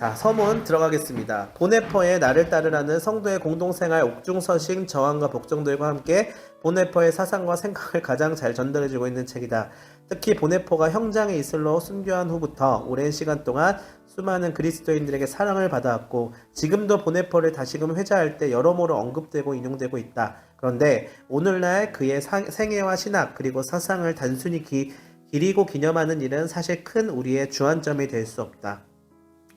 자, 서문 들어가겠습니다. 보네퍼의 나를 따르라는 성도의 공동생활 옥중서식 저항과 복종들과 함께 보네퍼의 사상과 생각을 가장 잘 전달해주고 있는 책이다. 특히 보네퍼가 형장에 이슬로 순교한 후부터 오랜 시간 동안 수많은 그리스도인들에게 사랑을 받아왔고 지금도 보네퍼를 다시금 회자할 때 여러모로 언급되고 인용되고 있다. 그런데 오늘날 그의 생애와 신학 그리고 사상을 단순히 기리고 기념하는 일은 사실 큰 우리의 주안점이 될 수 없다.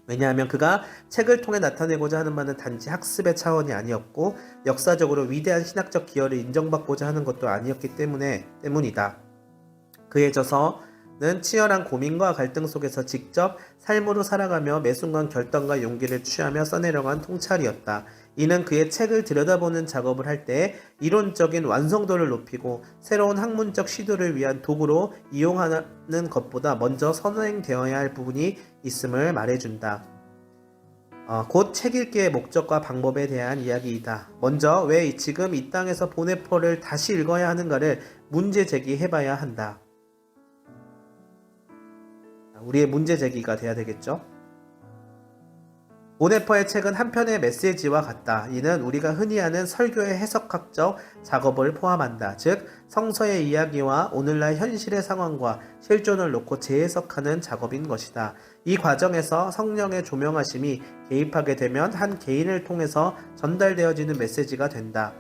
왜냐하면 그가 책을 통해 나타내고자 하는 바는 단지 학습의 차원이 아니었고 역사적으로 위대한 신학적 기여를 인정받고자 하는 것도 아니었기 때문이다. 그의 저서는 치열한 고민과 갈등 속에서 직접 삶으로 살아가며 매 순간 결단과 용기를 취하며 써내려간 통찰이었다. 이는 그의 책을 들여다보는 작업을 할 때 이론적인 완성도를 높이고 새로운 학문적 시도를 위한 도구로 이용하는 것보다 먼저 선행되어야 할 부분이 있음을 말해준다. 곧 책 읽기의 목적과 방법에 대한 이야기이다. 먼저 왜 지금 이 땅에서 보네퍼를 다시 읽어야 하는가를 문제 제기해봐야 한다. 우리의 문제 제기가 돼야 되겠죠. 보네퍼의 책은 한편의 메시지와 같다. 이는 우리가 흔히 하는 설교의 해석학적 작업을 포함한다. 즉 성서의 이야기와 오늘날 현실의 상황과 실존을 놓고 재해석하는 작업인 것이다. 이 과정에서 성령의 조명하심이 개입하게 되면 한 개인을 통해서 전달되어지는 메시지가 된다.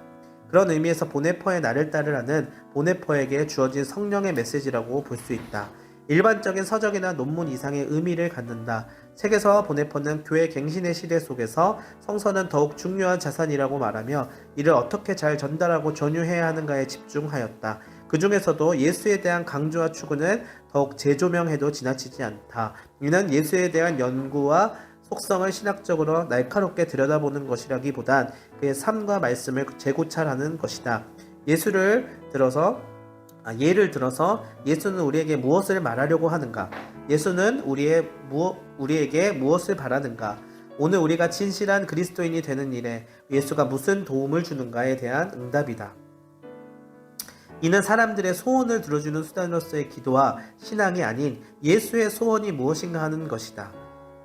그런 의미에서 보네퍼의 나를 따르라는 보네퍼에게 주어진 성령의 메시지라고 볼 수 있다. 일반적인 서적이나 논문 이상의 의미를 갖는다. 책에서 보네퍼는 교회 갱신의 시대 속에서 성서는 더욱 중요한 자산이라고 말하며 이를 어떻게 잘 전달하고 전유해야 하는가에 집중하였다. 그 중에서도 예수에 대한 강조와 추구는 더욱 재조명해도 지나치지 않다. 이는 예수에 대한 연구와 속성을 신학적으로 날카롭게 들여다보는 것이라기보단 그의 삶과 말씀을 재고찰하는 것이다. 예를 들어서 예수는 우리에게 무엇을 말하려고 하는가? 예수는 우리에게 무엇을 바라는가? 오늘 우리가 진실한 그리스도인이 되는 일에 예수가 무슨 도움을 주는가에 대한 응답이다. 이는 사람들의 소원을 들어주는 수단으로서의 기도와 신앙이 아닌 예수의 소원이 무엇인가 하는 것이다.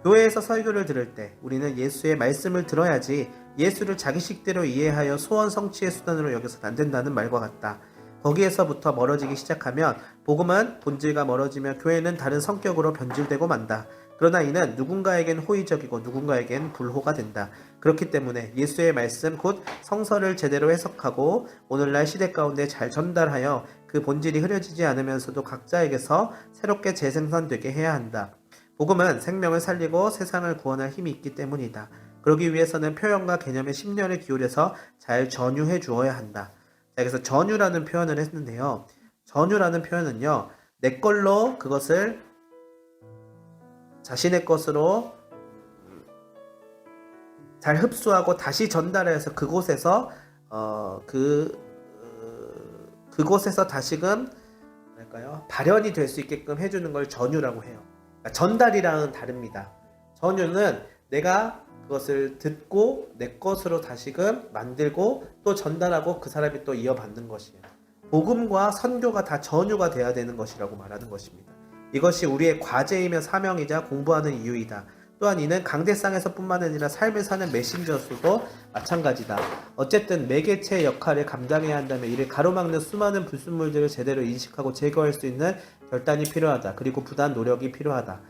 교회에서 설교를 들을 때 우리는 예수의 말씀을 들어야지 예수를 자기식대로 이해하여 소원 성취의 수단으로 여겨서는 안 된다는 말과 같다. 거기에서부터 멀어지기 시작하면 복음은 본질과 멀어지며 교회는 다른 성격으로 변질되고 만다. 그러나 이는 누군가에겐 호의적이고 누군가에겐 불호가 된다. 그렇기 때문에 예수의 말씀 곧 성서를 제대로 해석하고 오늘날 시대 가운데 잘 전달하여 그 본질이 흐려지지 않으면서도 각자에게서 새롭게 재생산되게 해야 한다. 복음은 생명을 살리고 세상을 구원할 힘이 있기 때문이다. 그러기 위해서는 표현과 개념에 심려를 기울여서 잘 전유해 주어야 한다. 그래서 전유라는 표현을 했는데요. 전유라는 표현은요. 내 걸로 그것을 자신의 것으로 잘 흡수하고 다시 전달해서 그곳에서 다시금 발현이 될 수 있게끔 해주는 걸 전유라고 해요. 그러니까 전달이랑은 다릅니다. 전유는 내가 그것을 듣고 내 것으로 다시금 만들고 또 전달하고 그 사람이 또 이어받는 것이에요. 복음과 선교가 다 전유가 돼야 되는 것이라고 말하는 것입니다. 이것이 우리의 과제이며 사명이자 공부하는 이유이다. 또한 이는 강대상에서 뿐만 아니라 삶을 사는 메신저로서도 마찬가지다. 어쨌든 매개체의 역할을 감당해야 한다면 이를 가로막는 수많은 불순물들을 제대로 인식하고 제거할 수 있는 결단이 필요하다. 그리고 부단 노력이 필요하다.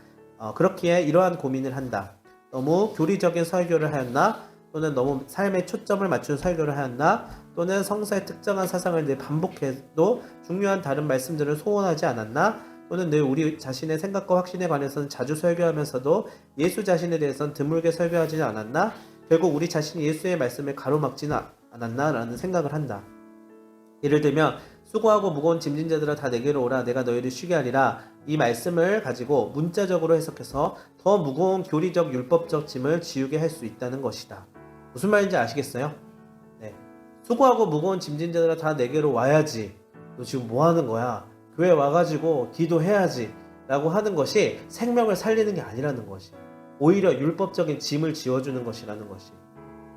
그렇기에 이러한 고민을 한다. 너무 교리적인 설교를 하였나? 또는 너무 삶에 초점을 맞춘 설교를 하였나? 또는 성서의 특정한 사상을 늘 반복해도 중요한 다른 말씀들을 소원하지 않았나? 또는 늘 우리 자신의 생각과 확신에 관해서는 자주 설교하면서도 예수 자신에 대해서는 드물게 설교하지는 않았나? 결국 우리 자신이 예수의 말씀을 가로막지는 않았나? 라는 생각을 한다. 예를 들면 수고하고 무거운 짐진 자들아 다 내게로 오라 내가 너희를 쉬게 하리라. 이 말씀을 가지고 문자적으로 해석해서 더 무거운 교리적 율법적 짐을 지우게 할 수 있다는 것이다. 무슨 말인지 아시겠어요? 네. 수고하고 무거운 짐진 자들아 다 내게로 와야지. 너 지금 뭐 하는 거야? 교회 와가지고 기도해야지 라고 하는 것이 생명을 살리는 게 아니라는 것이 오히려 율법적인 짐을 지워주는 것이라는 것이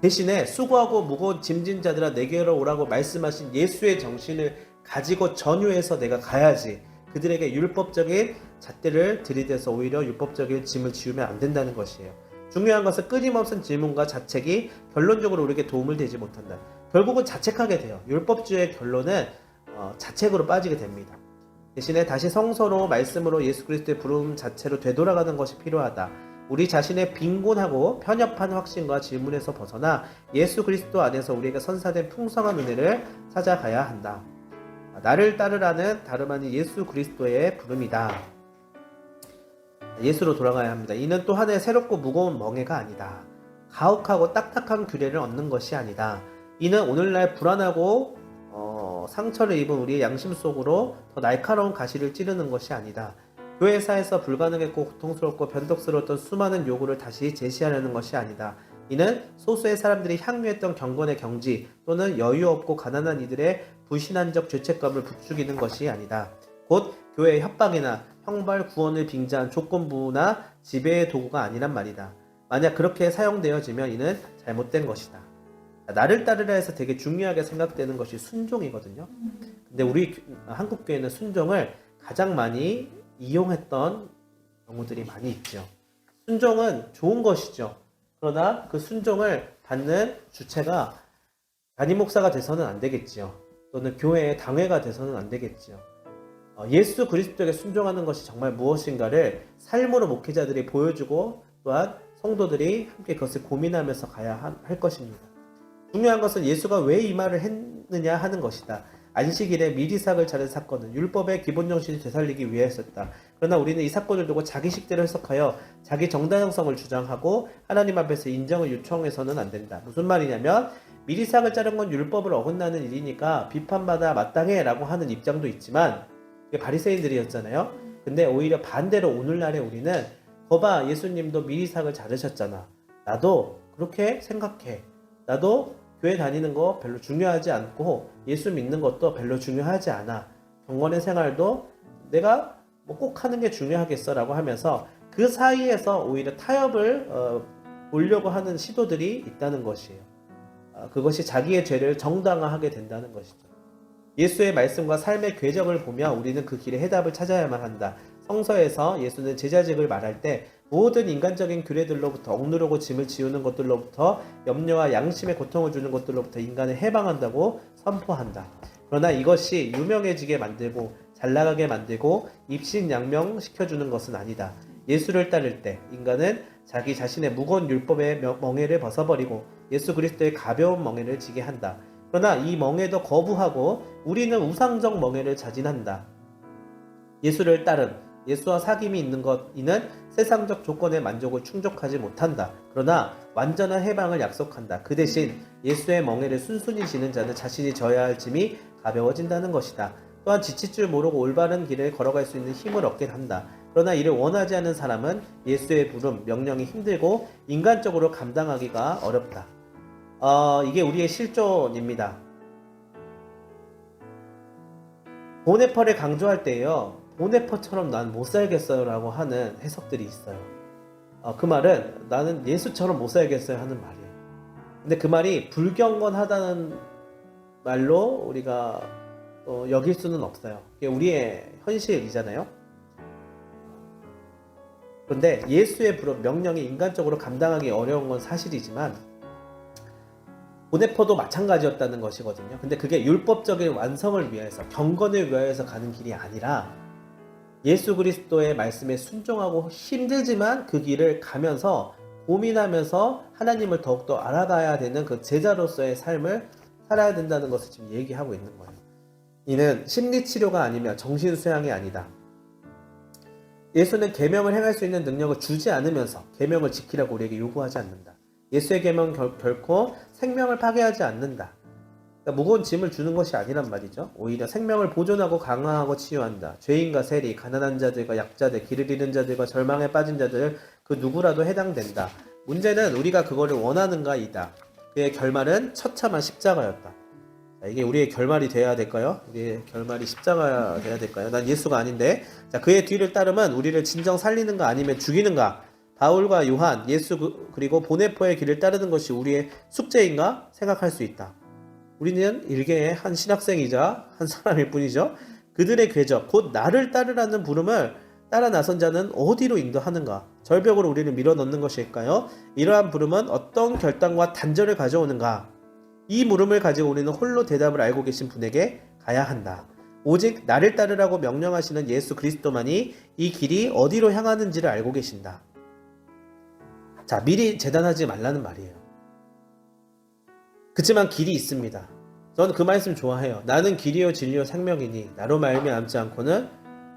대신에 수고하고 무거운 짐진 자들아 내게로 오라고 말씀하신 예수의 정신을 가지고 전유해서 내가 가야지 그들에게 율법적인 잣대를 들이대서 오히려 율법적인 짐을 지우면 안 된다는 것이에요. 중요한 것은 끊임없는 질문과 자책이 결론적으로 우리에게 도움을 되지 못한다. 결국은 자책하게 돼요. 율법주의 결론은 자책으로 빠지게 됩니다. 대신에 다시 성서로 말씀으로 예수 그리스도의 부름 자체로 되돌아가는 것이 필요하다. 우리 자신의 빈곤하고 편협한 확신과 질문에서 벗어나 예수 그리스도 안에서 우리에게 선사된 풍성한 은혜를 찾아가야 한다. 나를 따르라는 다름 아닌 예수 그리스도의 부름이다. 예수로 돌아가야 합니다. 이는 또 하나의 새롭고 무거운 멍에가 아니다. 가혹하고 딱딱한 규례를 얻는 것이 아니다. 이는 오늘날 불안하고 상처를 입은 우리의 양심 속으로 더 날카로운 가시를 찌르는 것이 아니다. 교회사에서 불가능했고 고통스럽고 변덕스러웠던 수많은 요구를 다시 제시하려는 것이 아니다. 이는 소수의 사람들이 향유했던 경건의 경지 또는 여유 없고 가난한 이들의 불신한적 죄책감을 부추기는 것이 아니다. 곧 교회의 협박이나 형벌 구원을 빙자한 조건부나 지배의 도구가 아니란 말이다. 만약 그렇게 사용되어지면 이는 잘못된 것이다. 나를 따르라 해서 되게 중요하게 생각되는 것이 순종이거든요. 근데 우리 한국교회는 순종을 가장 많이 이용했던 경우들이 많이 있죠. 순종은 좋은 것이죠. 그러나 그 순종을 받는 주체가 담임 목사가 돼서는 안 되겠지요. 또는 교회의 당회가 돼서는 안 되겠지요. 예수 그리스도에게 순종하는 것이 정말 무엇인가를 삶으로 목회자들이 보여주고 또한 성도들이 함께 그것을 고민하면서 가야 할 것입니다. 중요한 것은 예수가 왜 이 말을 했느냐 하는 것이다. 안식일에 미리삭을 자른 사건은 율법의 기본 정신을 되살리기 위해였었다. 그러나 우리는 이 사건을 두고 자기식대로 해석하여 자기 정당성을 주장하고 하나님 앞에서 인정을 요청해서는 안 된다. 무슨 말이냐면 미리삭을 자른 건 율법을 어긋나는 일이니까 비판받아 마땅해 라고 하는 입장도 있지만 그게 바리새인들이었잖아요. 근데 오히려 반대로 오늘날에 우리는 거봐 예수님도 미리삭을 자르셨잖아. 나도 그렇게 생각해. 나도 교회 다니는 거 별로 중요하지 않고 예수 믿는 것도 별로 중요하지 않아. 경건의 생활도 내가 뭐 꼭 하는 게 중요하겠어 라고 하면서 그 사이에서 오히려 타협을 보려고 하는 시도들이 있다는 것이에요. 그것이 자기의 죄를 정당화하게 된다는 것이죠. 예수의 말씀과 삶의 궤적을 보며 우리는 그 길에 해답을 찾아야만 한다. 성서에서 예수는 제자직을 말할 때 모든 인간적인 규례들로부터 억누르고 짐을 지우는 것들로부터 염려와 양심의 고통을 주는 것들로부터 인간을 해방한다고 선포한다. 그러나 이것이 유명해지게 만들고 잘나가게 만들고 입신양명시켜주는 것은 아니다. 예수를 따를 때 인간은 자기 자신의 무거운 율법의 멍에를 벗어버리고 예수 그리스도의 가벼운 멍에를 지게 한다. 그러나 이 멍에도 거부하고 우리는 우상적 멍에를 자진한다. 예수를 따름, 예수와 사귐이 있는 것, 이는 세상적 조건의 만족을 충족하지 못한다. 그러나 완전한 해방을 약속한다. 그 대신 예수의 멍에를 순순히 지는 자는 자신이 져야 할 짐이 가벼워진다는 것이다. 또한 지칠 줄 모르고 올바른 길을 걸어갈 수 있는 힘을 얻게 한다. 그러나 이를 원하지 않는 사람은 예수의 부름, 명령이 힘들고 인간적으로 감당하기가 어렵다. 이게 우리의 실존입니다. 보네퍼를 강조할 때요. 보네퍼처럼 난 못 살겠어요 라고 하는 해석들이 있어요. 그 말은 나는 예수처럼 못 살겠어요 하는 말이에요. 근데 그 말이 불경건하다는 말로 우리가 여길 수는 없어요. 그게 우리의 현실이잖아요. 그런데 예수의 부름, 명령이 인간적으로 감당하기 어려운 건 사실이지만 보네퍼도 마찬가지였다는 것이거든요. 근데 그게 율법적인 완성을 위해서, 경건을 위하여서 가는 길이 아니라 예수 그리스도의 말씀에 순종하고 힘들지만 그 길을 가면서 고민하면서 하나님을 더욱더 알아가야 되는 그 제자로서의 삶을 살아야 된다는 것을 지금 얘기하고 있는 거예요. 이는 심리치료가 아니며 정신수양이 아니다. 예수는 계명을 행할 수 있는 능력을 주지 않으면서 계명을 지키라고 우리에게 요구하지 않는다. 예수의 계명은 결코 생명을 파괴하지 않는다. 그러니까 무거운 짐을 주는 것이 아니란 말이죠. 오히려 생명을 보존하고 강화하고 치유한다. 죄인과 세리, 가난한 자들과 약자들, 길을 잃은 자들과 절망에 빠진 자들 그 누구라도 해당된다. 문제는 우리가 그거를 원하는가이다. 그의 결말은 처참한 십자가였다. 자, 이게 우리의 결말이 돼야 될까요? 우리의 결말이 십자가가 돼야 될까요? 난 예수가 아닌데. 자, 그의 뒤를 따르면 우리를 진정 살리는가 아니면 죽이는가? 바울과 요한, 예수 그리고 보네퍼의 길을 따르는 것이 우리의 숙제인가 생각할 수 있다. 우리는 일개의 한 신학생이자 한 사람일 뿐이죠. 그들의 궤적, 곧 나를 따르라는 부름을 따라 나선 자는 어디로 인도하는가? 절벽으로 우리를 밀어넣는 것일까요? 이러한 부름은 어떤 결단과 단절을 가져오는가? 이 물음을 가지고 우리는 홀로 대답을 알고 계신 분에게 가야 한다. 오직 나를 따르라고 명령하시는 예수 그리스도만이 이 길이 어디로 향하는지를 알고 계신다. 자, 미리 재단하지 말라는 말이에요. 그치만 길이 있습니다. 저는 그 말씀 좋아해요. 나는 길이요 진리요 생명이니 나로 말미암지 않고는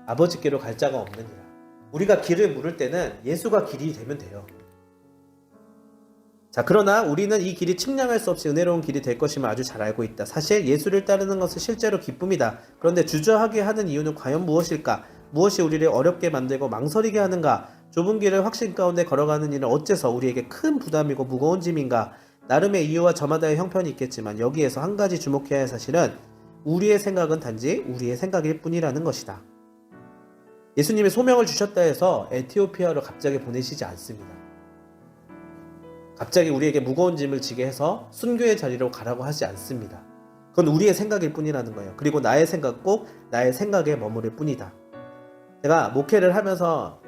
아버지께로 갈 자가 없느니라. 우리가 길을 물을 때는 예수가 길이 되면 돼요. 자, 그러나 우리는 이 길이 측량할 수 없이 은혜로운 길이 될 것임을 아주 잘 알고 있다. 사실 예수를 따르는 것은 실제로 기쁨이다. 그런데 주저하게 하는 이유는 과연 무엇일까? 무엇이 우리를 어렵게 만들고 망설이게 하는가? 좁은 길을 확신 가운데 걸어가는 일은 어째서 우리에게 큰 부담이고 무거운 짐인가? 나름의 이유와 저마다의 형편이 있겠지만 여기에서 한 가지 주목해야 할 사실은 우리의 생각은 단지 우리의 생각일 뿐이라는 것이다. 예수님이 소명을 주셨다 해서 에티오피아로 갑자기 보내시지 않습니다. 갑자기 우리에게 무거운 짐을 지게 해서 순교의 자리로 가라고 하지 않습니다. 그건 우리의 생각일 뿐이라는 거예요. 그리고 나의 생각 꼭 나의 생각에 머무를 뿐이다. 제가 목회를 하면서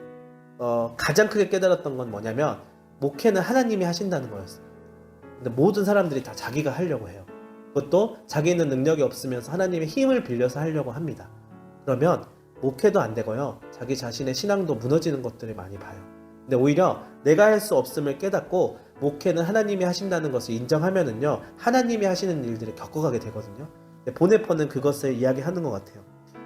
가장 크게 깨달았던 건 뭐냐면 목회는 하나님이 하신다는 거였어요. 근데 모든 사람들이 다 자기가 하려고 해요. 그것도 자기는 능력이 없으면서 하나님의 힘을 빌려서 하려고 합니다. 그러면 목회도 안 되고요. 자기 자신의 신앙도 무너지는 것들을 많이 봐요. 근데 오히려 내가 할 수 없음을 깨닫고 목회는 하나님이 하신다는 것을 인정하면은요, 하나님이 하시는 일들을 겪어가게 되거든요. 보네퍼는 그것을 이야기하는 것 같아요.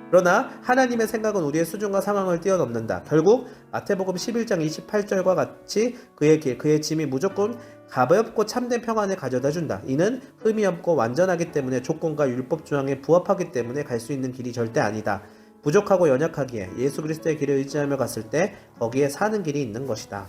그러나 하나님의 생각은 우리의 수준과 상황을 뛰어넘는다. 결국 마태복음 11장 28절과 같이 그의 길, 그의 짐이 무조건 가볍고 참된 평안을 가져다 준다. 이는 흠이 없고 완전하기 때문에 조건과 율법 조항에 부합하기 때문에 갈 수 있는 길이 절대 아니다. 부족하고 연약하기에 예수 그리스도의 길을 의지하며 갔을 때 거기에 사는 길이 있는 것이다.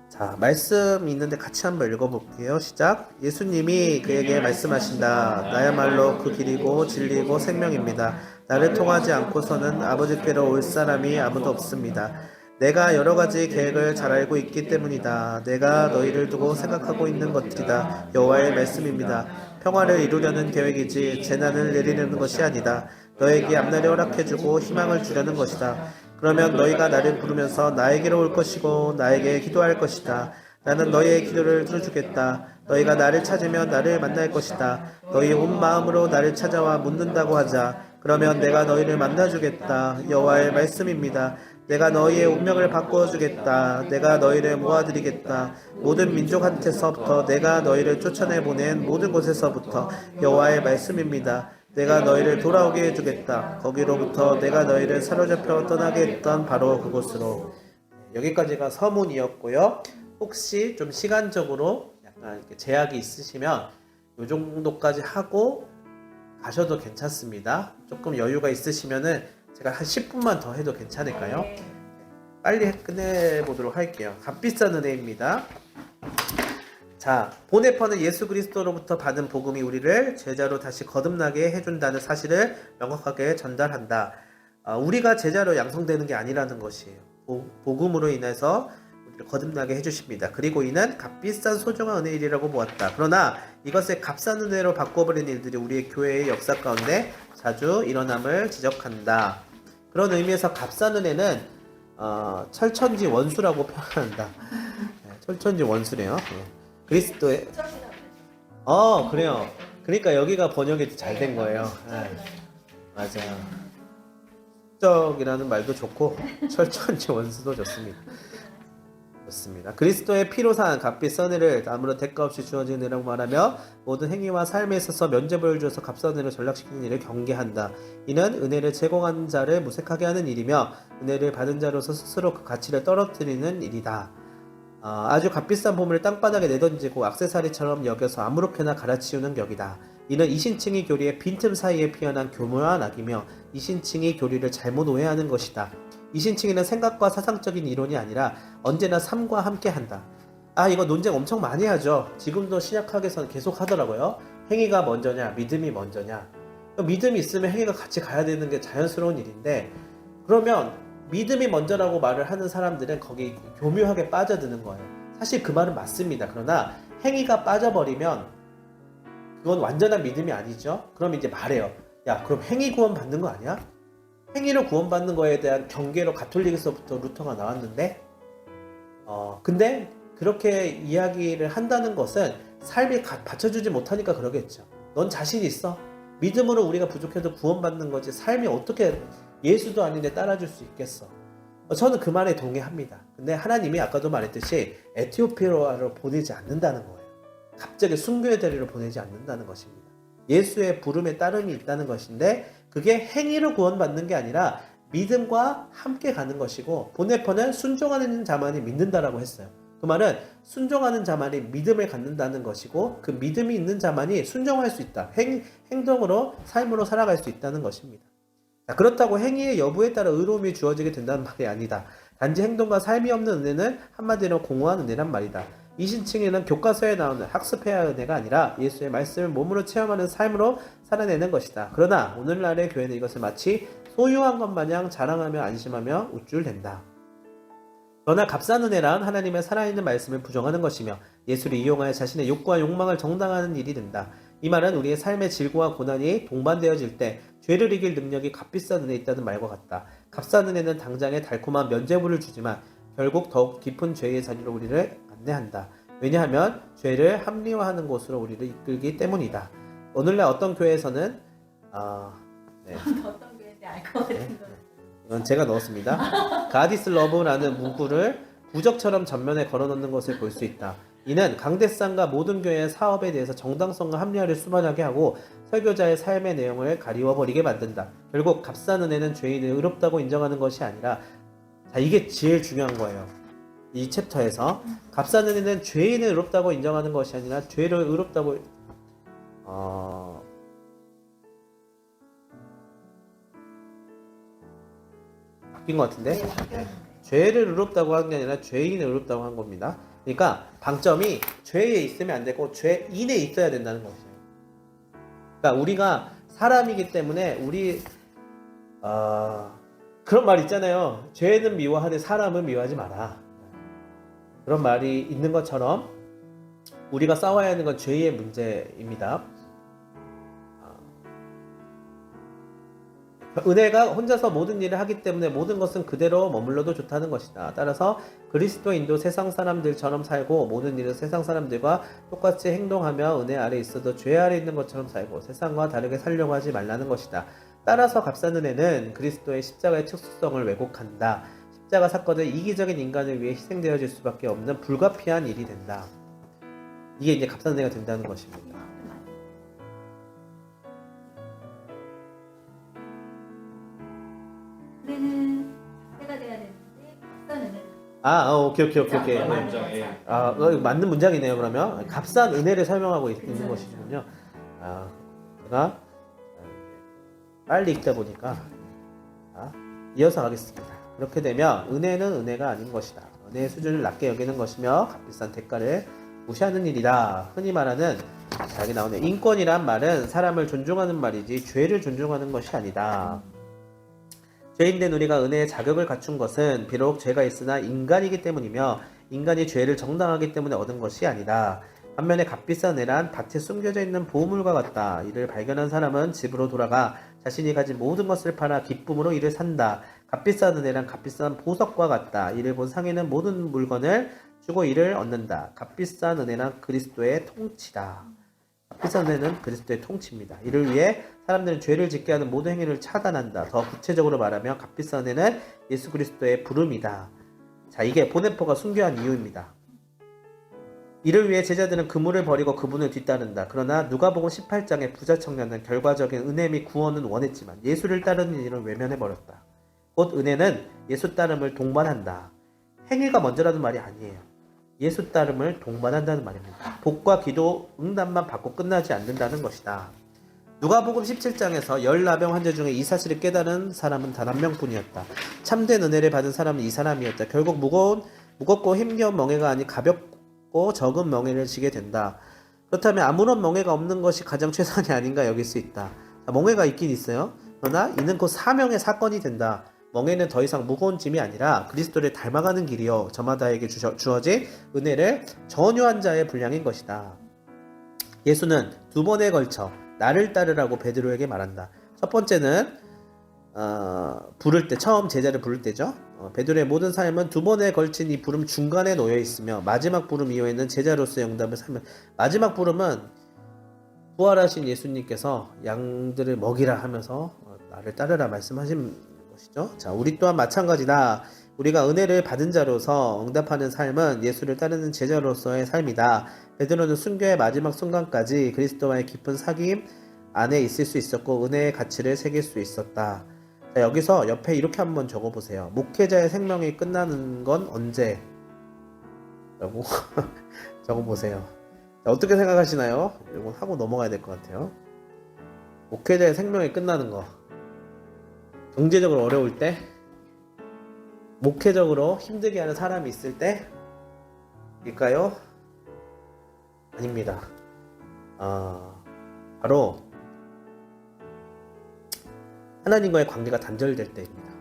자, 말씀 있는데 같이 한번 읽어볼게요. 시작. 예수님이 그에게 말씀하신다. 나야말로 그 길이고 진리고 생명입니다. 나를 통하지 않고서는 아버지께로 올 사람이 아무도 없습니다. 내가 여러 가지 계획을 잘 알고 있기 때문이다. 내가 너희를 두고 생각하고 있는 것들이다. 여호와의 말씀입니다. 평화를 이루려는 계획이지 재난을 내리려는 것이 아니다. 너에게 앞날을 허락해주고 희망을 주려는 것이다. 그러면 너희가 나를 부르면서 나에게로 올 것이고 나에게 기도할 것이다. 나는 너희의 기도를 들어주겠다. 너희가 나를 찾으면 나를 만날 것이다. 너희 온 마음으로 나를 찾아와 묻는다고 하자. 그러면 내가 너희를 만나주겠다. 여호와의 말씀입니다. 내가 너희의 운명을 바꾸어주겠다. 내가 너희를 모아드리겠다. 모든 민족한테서부터 내가 너희를 쫓아내보낸 모든 곳에서부터 여호와의 말씀입니다. 내가 너희를 돌아오게 해주겠다. 거기로부터 내가 너희를 사로잡혀 떠나게 했던 바로 그곳으로. 여기까지가 서문이었고요. 혹시 좀 시간적으로 약간 이렇게 제약이 있으시면 이 정도까지 하고 가셔도 괜찮습니다. 조금 여유가 있으시면은 제가 한 10분만 더 해도 괜찮을까요? 빨리 끝내보도록 할게요. 값비싼 은혜입니다. 자, 보네퍼는 예수 그리스도로부터 받은 복음이 우리를 제자로 다시 거듭나게 해준다는 사실을 명확하게 전달한다. 우리가 제자로 양성되는 게 아니라는 것이에요. 복음으로 인해서 우리를 거듭나게 해주십니다. 그리고 이는 값비싼 소중한 은혜일이라고 보았다. 그러나 이것을 값싼 은혜로 바꿔버린 일들이 우리의 교회의 역사 가운데 자주 일어남을 지적한다. 그런 의미에서 값싼 은혜는 철천지 원수라고 표현한다. 철천지 원수래요. 그리스도의 그래요. 그러니까 여기가 번역이 잘 된 거예요. 맞아요. 적이라는 말도 좋고 철천지 원수도 좋습니다. 좋습니다. 그리스도의 피로 산 값비싼 은혜를 아무런 대가 없이 주어진 은혜라고 말하며 모든 행위와 삶에 있어서 면죄부를 주어서 값싼 은혜를 전락시키는 일을 경계한다. 이는 은혜를 제공한 자를 무색하게 하는 일이며 은혜를 받은 자로서 스스로 그 가치를 떨어뜨리는 일이다. 아주 값비싼 보물을 땅바닥에 내던지고 액세서리처럼 여겨서 아무렇게나 갈아치우는 격이다. 이는 이신칭이 교리의 빈틈 사이에 피어난 교묘한 악이며 이신칭이 교리를 잘못 오해하는 것이다. 이신칭이는 생각과 사상적인 이론이 아니라 언제나 삶과 함께한다. 이거 논쟁 엄청 많이 하죠. 지금도 신약학에서는 계속 하더라고요. 행위가 먼저냐 믿음이 먼저냐. 믿음이 있으면 행위가 같이 가야 되는 게 자연스러운 일인데, 그러면 믿음이 먼저라고 말을 하는 사람들은 거기 교묘하게 빠져드는 거예요. 사실 그 말은 맞습니다. 그러나 행위가 빠져버리면 그건 완전한 믿음이 아니죠. 그럼 이제 말해요. 야, 그럼 행위 구원 받는 거 아니야? 행위로 구원받는 거에 대한 경계로 가톨릭에서부터 루터가 나왔는데 근데 그렇게 이야기를 한다는 것은 삶이 받쳐주지 못하니까 그러겠죠. 넌 자신 있어? 믿음으로 우리가 부족해도 구원받는 거지 삶이 어떻게 예수도 아닌데 따라줄 수 있겠어? 저는 그 말에 동의합니다. 근데 하나님이 아까도 말했듯이 에티오피아로 보내지 않는다는 거예요. 갑자기 순교의 자리로 보내지 않는다는 것입니다. 예수의 부름에 따름이 있다는 것인데 그게 행위로 구원받는 게 아니라 믿음과 함께 가는 것이고 보네퍼는 순종하는 자만이 믿는다라고 했어요. 그 말은 순종하는 자만이 믿음을 갖는다는 것이고 그 믿음이 있는 자만이 순종할 수 있다. 행동으로 삶으로 살아갈 수 있다는 것입니다. 자, 그렇다고 행위의 여부에 따라 의로움이 주어지게 된다는 말이 아니다. 단지 행동과 삶이 없는 은혜는 한마디로 공허한 은혜란 말이다. 이 신칭에는 교과서에 나오는 학습해야 할 은혜가 아니라 예수의 말씀을 몸으로 체험하는 삶으로 살아내는 것이다. 그러나 오늘날의 교회는 이것을 마치 소유한 것 마냥 자랑하며 안심하며 우쭐댄다. 그러나 값싼 은혜란 하나님의 살아있는 말씀을 부정하는 것이며 예수를 이용하여 자신의 욕구와 욕망을 정당화하는 일이 된다. 이 말은 우리의 삶의 질고와 고난이 동반되어질 때 죄를 이길 능력이 값비싼 은혜에 있다는 말과 같다. 값싼 은혜는 당장에 달콤한 면죄부를 주지만 결국 더욱 깊은 죄의 자리로 우리를 안내한다. 왜냐하면 죄를 합리화하는 곳으로 우리를 이끌기 때문이다. 오늘날 어떤 교회에서는 네. 어떤 교회인지 알 것 같은 거. 이건 제가 넣었습니다. 가디스 러브라는 문구를 부적처럼 전면에 걸어놓는 것을 볼 수 있다. 이는 강대상과 모든 교회의 사업에 대해서 정당성과 합리화를 수반하게 하고 설교자의 삶의 내용을 가리워버리게 만든다. 결국 값싼 은혜는 죄인을 의롭다고 인정하는 것이 아니라 자 이게 제일 중요한 거예요. 이 챕터에서 값싼 은혜는 죄인을 의롭다고 인정하는 것이 아니라 죄를 의롭다고 바뀐 것 같은데 죄를 의롭다고 한 게 아니라 죄인을 의롭다고 한 겁니다. 그러니까 방점이 죄에 있으면 안 되고 죄인에 있어야 된다는 것이에요. 그러니까 우리가 사람이기 때문에 우리 그런 말 있잖아요. 죄는 미워하되 사람은 미워하지 마라. 그런 말이 있는 것처럼 우리가 싸워야 하는 건 죄의 문제입니다. 은혜가 혼자서 모든 일을 하기 때문에 모든 것은 그대로 머물러도 좋다는 것이다. 따라서 그리스도인도 세상 사람들처럼 살고 모든 일은 세상 사람들과 똑같이 행동하며 은혜 아래 있어도 죄 아래 있는 것처럼 살고 세상과 다르게 살려고 하지 말라는 것이다. 따라서 값싼 은혜는 그리스도의 십자가의 특수성을 왜곡한다. 십자가 사건은 이기적인 인간을 위해 희생되어질 수밖에 없는 불가피한 일이 된다. 이게 이제 값싼 은혜가 된다는 것입니다. 우리는 해가 돼야 되는데 값싼 은혜를. 오케이. 맞는 문장이네요. 그러면 값싼 은혜를 설명하고 있는 것이군요. 제가 빨리 읽다 보니까 이어서 가겠습니다. 그렇게 되면 은혜는 은혜가 아닌 것이다. 은혜의 수준을 낮게 여기는 것이며 값비싼 대가를 무시하는 일이다. 흔히 말하는 여기 나오는 인권이란 말은 사람을 존중하는 말이지 죄를 존중하는 것이 아니다. 죄인된 우리가 은혜의 자격을 갖춘 것은 비록 죄가 있으나 인간이기 때문이며 인간이 죄를 정당하기 때문에 얻은 것이 아니다. 반면에 값비싼 은혜란 밭에 숨겨져 있는 보물과 같다. 이를 발견한 사람은 집으로 돌아가 자신이 가진 모든 것을 팔아 기쁨으로 이를 산다. 값비싼 은혜란 값비싼 보석과 같다. 이를 본 상인은 모든 물건을 주고 이를 얻는다. 값비싼 은혜란 그리스도의 통치다. 값비싼 은혜는 그리스도의 통치입니다. 이를 위해 사람들은 죄를 짓게 하는 모든 행위를 차단한다. 더 구체적으로 말하면 값비싼 은혜는 예수 그리스도의 부름이다. 자, 이게 보네퍼가 순교한 이유입니다. 이를 위해 제자들은 그물을 버리고 그분을 뒤따른다. 그러나 누가복음 18장의 부자 청년은 결과적인 은혜 및 구원은 원했지만 예수를 따르는 일을 외면해버렸다. 곧 은혜는 예수 따름을 동반한다. 행위가 먼저라는 말이 아니에요. 예수 따름을 동반한다는 말입니다. 복과 기도 응답만 받고 끝나지 않는다는 것이다. 누가복음 17장에서 열나병 환자 중에 이 사실을 깨달은 사람은 단 한 명뿐이었다. 참된 은혜를 받은 사람은 이 사람이었다. 결국 무겁고 힘겨운 멍에가 아닌 가볍고 적은 멍에를 지게 된다. 그렇다면 아무런 멍에가 없는 것이 가장 최선이 아닌가 여길 수 있다. 멍에가 있긴 있어요. 그러나 이는 곧 사명의 사건이 된다. 멍에는 더 이상 무거운 짐이 아니라 그리스도를 닮아가는 길이요 저마다에게 주어진 은혜를 전유한 자의 분량인 것이다. 예수는 두 번에 걸쳐 나를 따르라고 베드로에게 말한다. 첫 번째는 부를 때, 처음 제자를 부를 때죠. 베드로의 모든 삶은 두 번에 걸친 이 부름 중간에 놓여 있으며 마지막 부름 이후에는 제자로서의 응답을 살면, 마지막 부름은 부활하신 예수님께서 양들을 먹이라 하면서 나를 따르라 말씀하신 것이죠. 자, 우리 또한 마찬가지다. 우리가 은혜를 받은 자로서 응답하는 삶은 예수를 따르는 제자로서의 삶이다. 베드로는 순교의 마지막 순간까지 그리스도와의 깊은 사귐 안에 있을 수 있었고 은혜의 가치를 새길 수 있었다. 자, 여기서 옆에 이렇게 한번 적어보세요. 목회자의 생명이 끝나는 건 언제? 라고 적어보세요. 자, 어떻게 생각하시나요? 이건 하고 넘어가야 될 것 같아요. 목회자의 생명이 끝나는 거. 경제적으로 어려울 때, 목회적으로 힘들게 하는 사람이 있을 때 일까요? 아닙니다. 바로 하나님과의 관계가 단절될 때입니다.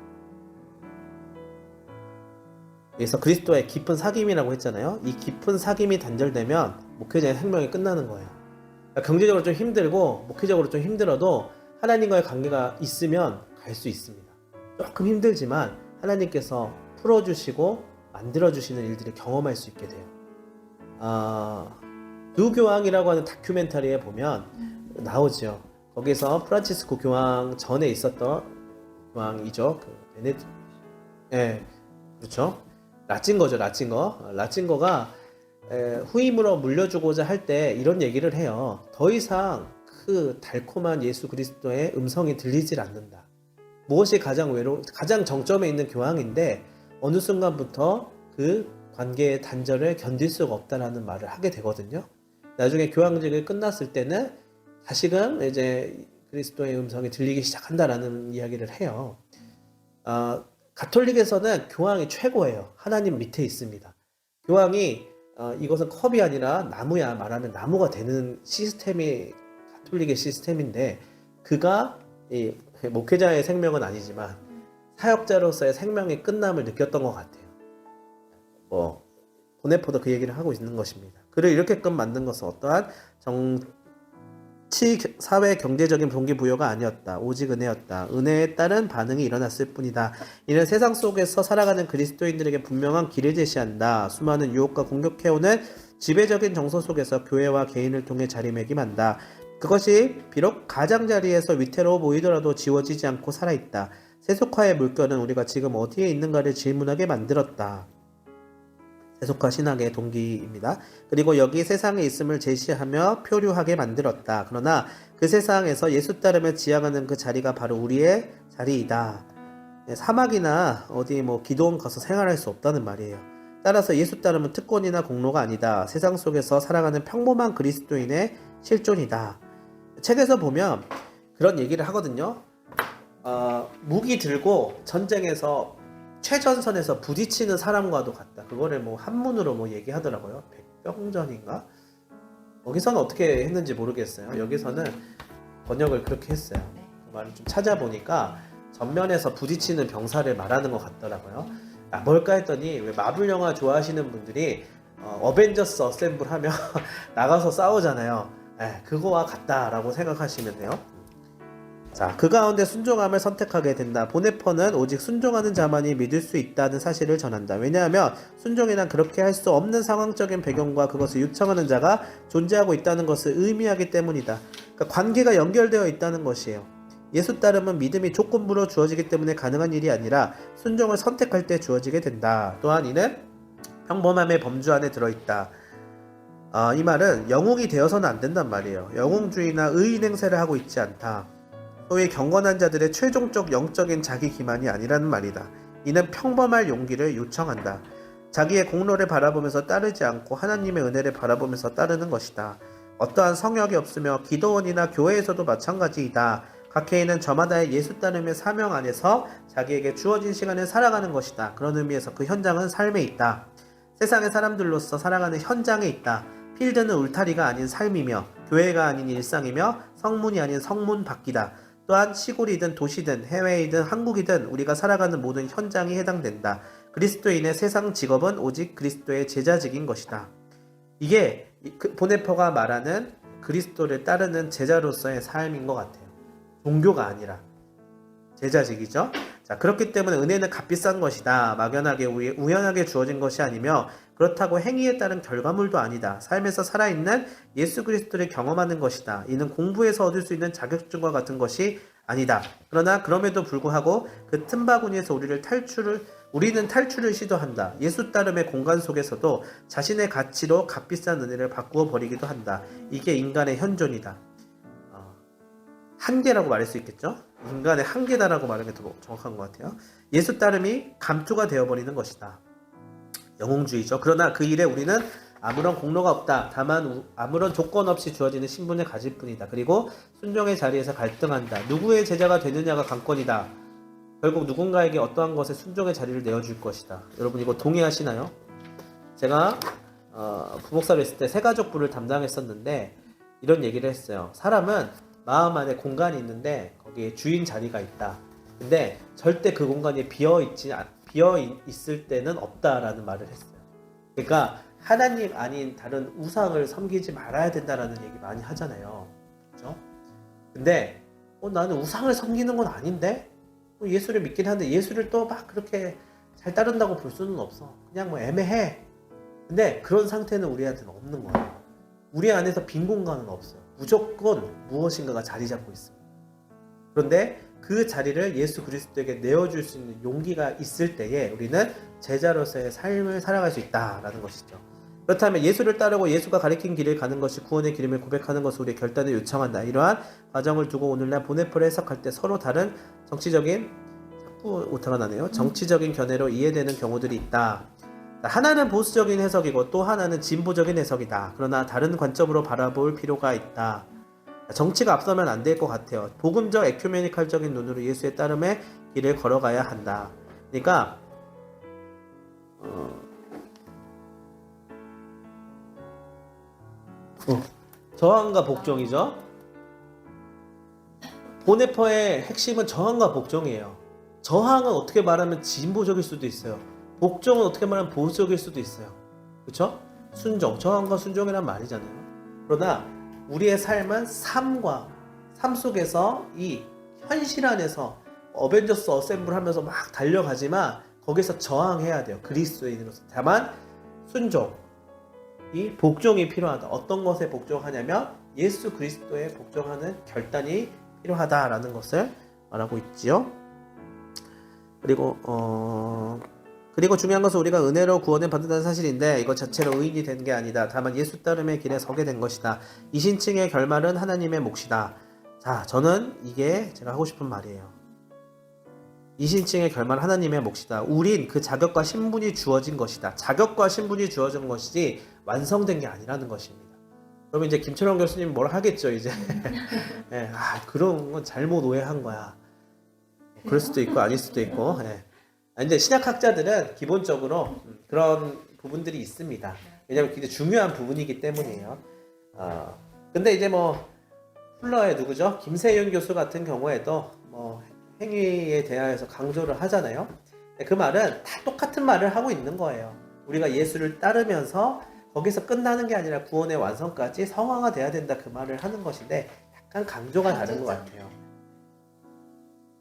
그래서 그리스도의 깊은 사귐이라고 했잖아요. 이 깊은 사귐이 단절되면 목회자의 생명이 끝나는 거예요. 그러니까 경제적으로 좀 힘들고 목회적으로 좀 힘들어도 하나님과의 관계가 있으면 갈 수 있습니다. 조금 힘들지만 하나님께서 풀어주시고 만들어주시는 일들을 경험할 수 있게 돼요. 누교황이라고 하는 다큐멘터리에 보면 나오죠. 거기서 프란치스코 교황 전에 있었던 교황이죠. 그렇죠. 라찐거가 후임으로 물려주고자 할 때 이런 얘기를 해요. 더 이상 그 달콤한 예수 그리스도의 음성이 들리질 않는다. 무엇이 가장 정점에 있는 교황인데 어느 순간부터 그 관계의 단절을 견딜 수가 없다라는 말을 하게 되거든요. 나중에 교황직을 끝났을 때는 다시금 이제 그리스도의 음성이 들리기 시작한다라는 이야기를 해요. 가톨릭에서는 교황이 최고예요. 하나님 밑에 있습니다. 교황이 이것은 컵이 아니라 나무야 말하면 나무가 되는 시스템이 가톨릭의 시스템인데 그가 이 목회자의 생명은 아니지만 사역자로서의 생명의 끝남을 느꼈던 것 같아요. 보네포도 그 얘기를 하고 있는 것입니다. 그를 이렇게끔 만든 것은 어떠한 정치, 사회, 경제적인 동기부여가 아니었다. 오직 은혜였다. 은혜에 따른 반응이 일어났을 뿐이다. 이는 세상 속에서 살아가는 그리스도인들에게 분명한 길을 제시한다. 수많은 유혹과 공격해오는 지배적인 정서 속에서 교회와 개인을 통해 자리매김한다. 그것이 비록 가장자리에서 위태로워 보이더라도 지워지지 않고 살아있다. 세속화의 물결은 우리가 지금 어디에 있는가를 질문하게 만들었다. 세속화 신학의 동기입니다. 그리고 여기 세상에 있음을 제시하며 표류하게 만들었다. 그러나 그 세상에서 예수 따름을 지향하는 그 자리가 바로 우리의 자리이다. 사막이나 어디 기도원 가서 생활할 수 없다는 말이에요. 따라서 예수 따름은 특권이나 공로가 아니다. 세상 속에서 살아가는 평범한 그리스도인의 실존이다. 책에서 보면 그런 얘기를 하거든요. 무기 들고 전쟁에서 최전선에서 부딪히는 사람과도 같다. 그거를 한문으로 얘기하더라고요. 백병전인가? 거기서는 어떻게 했는지 모르겠어요. 여기서는 번역을 그렇게 했어요. 그 말을 좀 찾아보니까 전면에서 부딪히는 병사를 말하는 것 같더라고요. 뭘까 했더니 왜 마블 영화 좋아하시는 분들이 어벤져스 어셈블 하면 나가서 싸우잖아요. 그거와 같다라고 생각하시면 돼요. 자, 그 가운데 순종함을 선택하게 된다. 보네퍼는 오직 순종하는 자만이 믿을 수 있다는 사실을 전한다. 왜냐하면 순종이란 그렇게 할 수 없는 상황적인 배경과 그것을 요청하는 자가 존재하고 있다는 것을 의미하기 때문이다. 그러니까 관계가 연결되어 있다는 것이에요. 예수 따름은 믿음이 조건부로 주어지기 때문에 가능한 일이 아니라 순종을 선택할 때 주어지게 된다. 또한 이는 평범함의 범주 안에 들어있다. 이 말은 영웅이 되어서는 안 된단 말이에요. 영웅주의나 의인 행세를 하고 있지 않다. 소위 경건한 자들의 최종적 영적인 자기 기만이 아니라는 말이다. 이는 평범할 용기를 요청한다. 자기의 공로를 바라보면서 따르지 않고 하나님의 은혜를 바라보면서 따르는 것이다. 어떠한 성역이 없으며 기도원이나 교회에서도 마찬가지이다. 각 개인은 저마다의 예수 따름의 사명 안에서 자기에게 주어진 시간을 살아가는 것이다. 그런 의미에서 그 현장은 삶에 있다. 세상의 사람들로서 살아가는 현장에 있다. 필드는 울타리가 아닌 삶이며 교회가 아닌 일상이며 성문이 아닌 성문 밖이다. 또한 시골이든 도시든 해외이든 한국이든 우리가 살아가는 모든 현장이 해당된다. 그리스도인의 세상 직업은 오직 그리스도의 제자직인 것이다. 이게 보네퍼가 말하는 그리스도를 따르는 제자로서의 삶인 것 같아요. 종교가 아니라. 제자직이죠. 자, 그렇기 때문에 은혜는 값비싼 것이다. 막연하게 우연하게 주어진 것이 아니며 그렇다고 행위에 따른 결과물도 아니다. 삶에서 살아있는 예수 그리스도를 경험하는 것이다. 이는 공부에서 얻을 수 있는 자격증과 같은 것이 아니다. 그러나 그럼에도 불구하고 그 틈바구니에서 우리는 탈출을 시도한다. 예수 따름의 공간 속에서도 자신의 가치로 값비싼 은혜를 바꾸어 버리기도 한다. 이게 인간의 현존이다. 한계라고 말할 수 있겠죠? 인간의 한계다라고 말하는 게 더 정확한 것 같아요. 예수 따름이 감투가 되어버리는 것이다. 영웅주의죠. 그러나 그 일에 우리는 아무런 공로가 없다. 다만 아무런 조건 없이 주어지는 신분을 가질 뿐이다. 그리고 순종의 자리에서 갈등한다. 누구의 제자가 되느냐가 관건이다. 결국 누군가에게 어떠한 것에 순종의 자리를 내어줄 것이다. 여러분 이거 동의하시나요? 제가 부목사를 했을 때 새가족부를 담당했었는데 이런 얘기를 했어요. 사람은 마음 안에 공간이 있는데 거기에 주인 자리가 있다. 근데 절대 그 공간이 비어 있을 때는 없다라는 말을 했어요. 그러니까 하나님 아닌 다른 우상을 섬기지 말아야 된다라는 얘기 많이 하잖아요. 그렇죠? 근데 나는 우상을 섬기는 건 아닌데 예수를 믿긴 하는데 예수를 또 막 그렇게 잘 따른다고 볼 수는 없어. 그냥 뭐 애매해. 근데 그런 상태는 우리한테는 없는 거예요. 우리 안에서 빈 공간은 없어요. 무조건 무엇인가가 자리 잡고 있습니다. 그런데 그 자리를 예수 그리스도에게 내어줄 수 있는 용기가 있을 때에 우리는 제자로서의 삶을 살아갈 수 있다라는 것이죠. 그렇다면 예수를 따르고 예수가 가리킨 길을 가는 것이 구원의 길임을 고백하는 것을 우리의 결단을 요청한다. 이러한 과정을 두고 오늘날 보네포를 해석할 때 서로 다른 정치적인 견해로 이해되는 경우들이 있다. 하나는 보수적인 해석이고 또 하나는 진보적인 해석이다. 그러나 다른 관점으로 바라볼 필요가 있다. 정치가 앞서면 안 될 것 같아요. 복음적 에큐메니칼적인 눈으로 예수의 따름의 길을 걸어가야 한다. 그러니까 저항과 복종이죠. 보네퍼의 핵심은 저항과 복종이에요. 저항은 어떻게 말하면 진보적일 수도 있어요. 복종은 어떻게 말하면 보수적일 수도 있어요. 그렇죠? 순종, 저항과 순종이란 말이잖아요. 그러나 우리의 삶은 삶 속에서 이 현실 안에서 어벤져스 어셈블 하면서 막 달려가지만 거기서 저항해야 돼요. 그리스도인으로서. 다만 순종, 이 복종이 필요하다. 어떤 것에 복종하냐면 예수 그리스도에 복종하는 결단이 필요하다라는 것을 말하고 있지요. 그리고 중요한 것은 우리가 은혜로 구원을 받는다는 사실인데 이것 자체로 의인이 된 게 아니다. 다만 예수 따름의 길에 서게 된 것이다. 이신층의 결말은 하나님의 몫이다. 자, 저는 이게 제가 하고 싶은 말이에요. 이신층의 결말은 하나님의 몫이다. 우린 그 자격과 신분이 주어진 것이다. 자격과 신분이 주어진 것이지 완성된 게 아니라는 것입니다. 그러면 이제 김철원 교수님이 뭘 하겠죠, 이제. 네, 그런 건 잘못 오해한 거야. 그럴 수도 있고 아닐 수도 있고. 네. 근데 신약학자들은 기본적으로 그런 부분들이 있습니다. 왜냐하면 굉장히 중요한 부분이기 때문이에요. 근데 이제 플러의 누구죠? 김세윤 교수 같은 경우에도 행위에 대하여서 강조를 하잖아요. 그 말은 다 똑같은 말을 하고 있는 거예요. 우리가 예수를 따르면서 거기서 끝나는 게 아니라 구원의 완성까지 성화가 된다 그 말을 하는 것인데 약간 강조가 다른 것 같아요.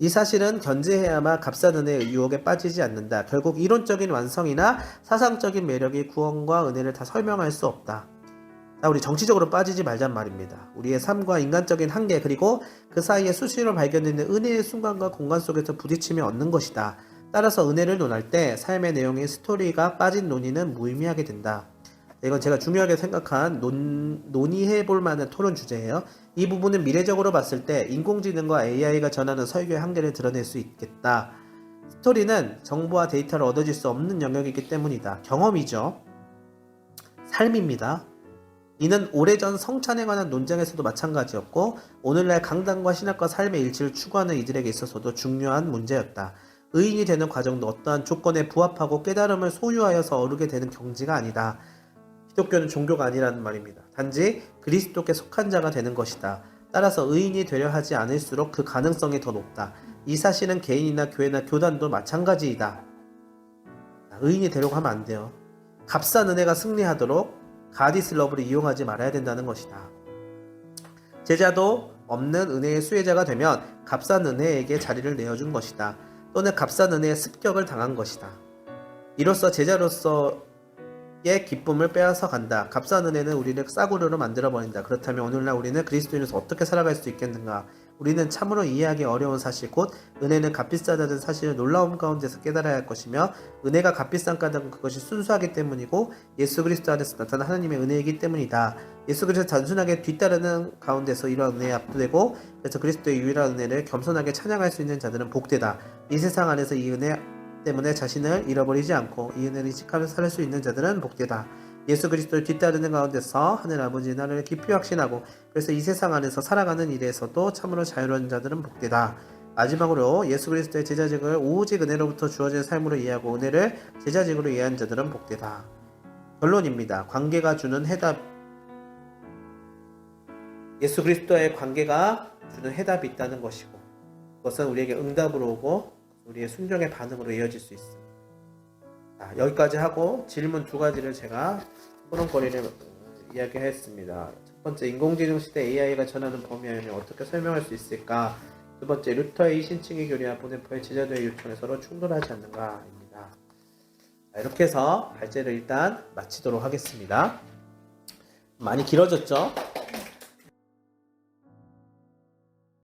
이 사실은 견지해야만 값싼 은혜의 유혹에 빠지지 않는다. 결국 이론적인 완성이나 사상적인 매력이 구원과 은혜를 다 설명할 수 없다. 자, 우리 정치적으로 빠지지 말란 말입니다. 우리의 삶과 인간적인 한계 그리고 그 사이에 수시로 발견되는 은혜의 순간과 공간 속에서 부딪히며 얻는 것이다. 따라서 은혜를 논할 때 삶의 내용의 스토리가 빠진 논의는 무의미하게 된다. 이건 제가 중요하게 생각한 논의해볼 만한 토론 주제예요. 이 부분은 미래적으로 봤을 때 인공지능과 AI가 전하는 설교의 한계를 드러낼 수 있겠다. 스토리는 정보와 데이터를 얻어질 수 없는 영역이기 때문이다. 경험이죠. 삶입니다. 이는 오래전 성찬에 관한 논쟁에서도 마찬가지였고 오늘날 강단과 신학과 삶의 일치를 추구하는 이들에게 있어서도 중요한 문제였다. 의인이 되는 과정도 어떠한 조건에 부합하고 깨달음을 소유하여서 오르게 되는 경지가 아니다. 기독교는 종교가 아니라는 말입니다. 단지 그리스도께 속한 자가 되는 것이다. 따라서 의인이 되려 하지 않을수록 그 가능성이 더 높다. 이 사실은 개인이나 교회나 교단도 마찬가지이다. 의인이 되려고 하면 안 돼요. 값싼 은혜가 승리하도록 가디스 러브를 이용하지 말아야 된다는 것이다. 제자도 없는 은혜의 수혜자가 되면 값싼 은혜에게 자리를 내어준 것이다. 또는 값싼 은혜의 습격을 당한 것이다. 이로써 제자로서의 기쁨을 빼앗아 간다. 값싼 은혜는 우리를 싸구려로 만들어버린다. 그렇다면 오늘날 우리는 그리스도인으로서 어떻게 살아갈 수 있겠는가? 우리는 참으로 이해하기 어려운 사실, 곧 은혜는 값비싸다는 사실을 놀라움 가운데서 깨달아야 할 것이며, 은혜가 값비싼 까닭은 그것이 순수하기 때문이고 예수 그리스도 안에서 나타난 하나님의 은혜이기 때문이다. 예수 그리스도 단순하게 뒤따르는 가운데서 이러한 은혜에 압도되고, 그래서 그리스도의 유일한 은혜를 겸손하게 찬양할 수 있는 자들은 복되다. 이 세상 안에서 이 은혜 때문에 자신을 잃어버리지 않고 이 은혜를 이식하며 살 수 있는 자들은 복되다. 예수 그리스도를 뒤따르는 가운데서 하늘 아버지의 나라를 깊이 확신하고, 그래서 이 세상 안에서 살아가는 일에서도 참으로 자유로운 자들은 복되다. 마지막으로 예수 그리스도의 제자직을 오직 은혜로부터 주어진 삶으로 이해하고 은혜를 제자직으로 이해한 자들은 복되다. 결론입니다. 관계가 주는 해답, 예수 그리스도의 관계가 주는 해답이 있다는 것이고, 그것은 우리에게 응답으로 오고 우리의 순종의 반응으로 이어질 수 있습니다. 자, 여기까지 하고 질문 2가지를 제가 토론거리를 이야기했습니다. 첫 번째, 인공지능 시대 AI가 전하는 범위를 어떻게 설명할 수 있을까? 두 번째, 루터의 신칭의 교리와 보네포의 제자도의 요청에 서로 충돌하지 않는가입니다. 자, 이렇게 해서 발제를 일단 마치도록 하겠습니다. 많이 길어졌죠?